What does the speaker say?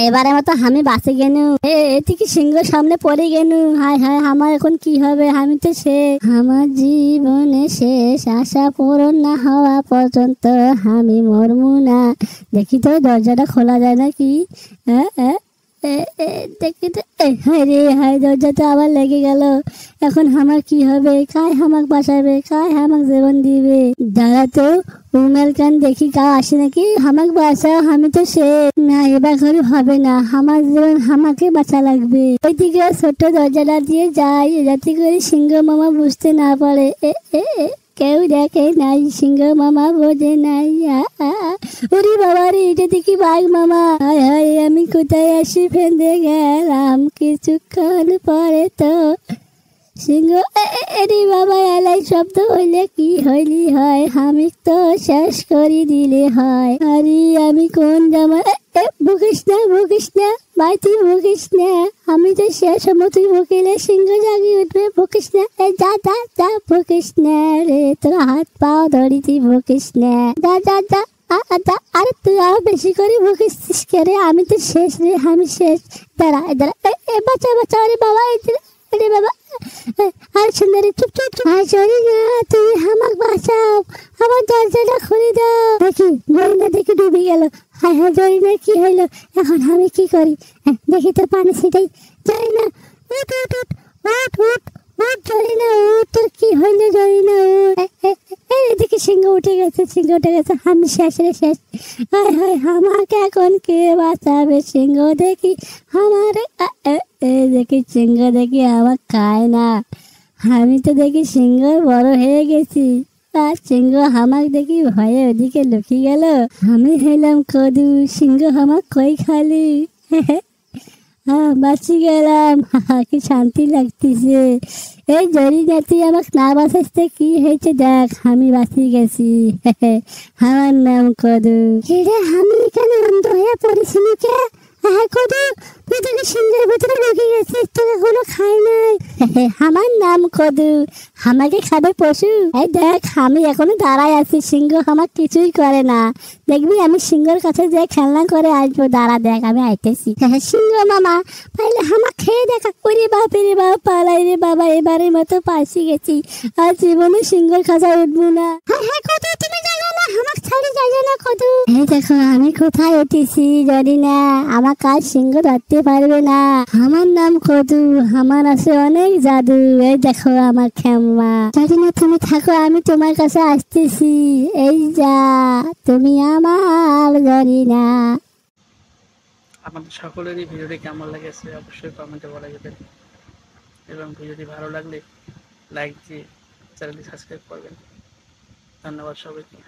এবারে মতো আমি বাঁচে গেনু। এদিকে সিংহ সামনে পড়ে গেনু। হায় হায়, আমার এখন কি হবে? আমি তো শেষ, আমার জীবনে শেষ, আশা পূরণ না হওয়া পর্যন্ত আমি মরমু না। দেখি তো দরজাটা খোলা যায় নাকি। দেখি তো, হায় রে হায়, দরজাটা আবার লেগে গেল। এখন আমার কি হবে? কায় হামাক বাঁচাবে? কায় হামাক জীবন দিবে? দাঁড়া তো, উমেল কান দেখি কাউ আসে নাকি। হামাক বাঁচাও, আমি তো শেষ। না, এবার করে হবে না, আমার জীবন আমাকে বাঁচা লাগবে। ওইদিকে ছোট্ট দরজাটা দিয়ে যাই, যাতে করে সিংহ মামা বুঝতে না পারে। কেউ দেখে নাই, সিংহ মামা বোঝে নাই। ওরে বাবা রে, এটা দেখি বাঘ মামা। হায় হায়, আমি কোথায় আসি ফেঁদে গেলাম। কিছুক্ষণ পরে তো সিংহ, এরে বাবা, এলাই শব্দ হইলে কি হইলি হয়, আমি তো শেষ করি দিলে হয়। আরে আমি কোন জামা? ভুকিস না, ভুকিস না ভাই, তুই ভুকিস না, আমি তো শেষ হবো। তুই ভুকিলে সিংহ জাগিয়ে উঠবে। ভুকিস না, যা যা যা, ভুকিস না রে, তোর হাত পাও ধরি, তুই ভুকিস না, যা যা যা। আরে তুই আরো বেশি করে ভুকিস কে রে? আমি তো শেষ রে, আমি শেষ। দাঁড়া দাঁড়া, বাঁচা বাঁচা, আরে বাবা, আরে বাবা। আর সুন্দরী, চুপ চুপ চুপ। আর চলি না, তুমি আমাকে বাঁচাও, আমার দরজাটা খুলে দাও। দেখি জরিনা দেখি ডুবে গেল। হায় হায়, জরিনা কি হইলো? এখন আমি কি করি? দেখি তো পানি ছিটাই। জরিনা, উঠ উঠ উঠ উঠ উঠ উঠ, জরিনা উঠ, তোর কি হইলো? জরিনা উঠ। এদিকে সিংহ উঠে গেছে, সিংহ উঠে গেছে, আমি শেষ রে, শেষ। হায় হায়, আমাকে এখন কে বাঁচাবে? সিংহ দেখি আমার, দেখি সিংহ দেখি আমার খায় না। আমি তো দেখি সিংহ বড় হয়ে গেছি, আর সিংহ হামাক দেখি ভয়ে ওদিকে লুকিয়ে গেল। আমি হইলাম কদু, সিংহ হামাক কই খালি। বাঁচি গেলাম, কি শান্তি লাগতেছে। এই জরিনা, তুই আমাকে না বাঁচাইতে কি হয়েছে দেখ, আমি বাঁচি গেছি। আমার নাম কদু। আমি এখানে অন্ধ হয়ে পড়েছি কে? কদু, তুই তোকে সিংহের ভিতরে ঢুকে গেছিস, তোকে কোনো খাই নাই। আমার নাম কদু, আমাকে খাবে পশু? এই দেখ, আমি এখনো দাঁড়ায় আছি, সিংহ আমার কিছুই করে না। দেখবি আমি সিংহর কাছে যে খেলনা করে আসবো, দাঁড়া দেখ, আমি আইতেছি। সিংহ মামা, পাইলে আমার খেয়ে দেখা। ওরে বাপ রে বাপ, পালাই রে বাবা, এবারের মতো পাইছি গেছি, আর জীবনে সিংহর কাছে উঠবো না। হ্যাঁ কদু, তুমি জানো না, আমার ছাড়ি যাই না কদু। এই দেখো আমি কোথায় উঠেছি, জানি না, আমার কাজ সিংহ ধরতে পারবে না। আমার নাম কদু, আমার আছে অনেক জাদু। এই দেখো আমার খেমা। জানি না, তুমি থাকো, আমি তোমার কাছে আসতেছি। এই যা, তুমি আমার জানি না। আমাদের সকলেরই ভিডিওটি কেমন লেগেছে অবশ্যই কমেন্টে বলা যাবে, এবং ভিডিওটি ভালো লাগলে লাইক দিয়ে চ্যানেলটি সাবস্ক্রাইব করবেন। ধন্যবাদ সবাইকে।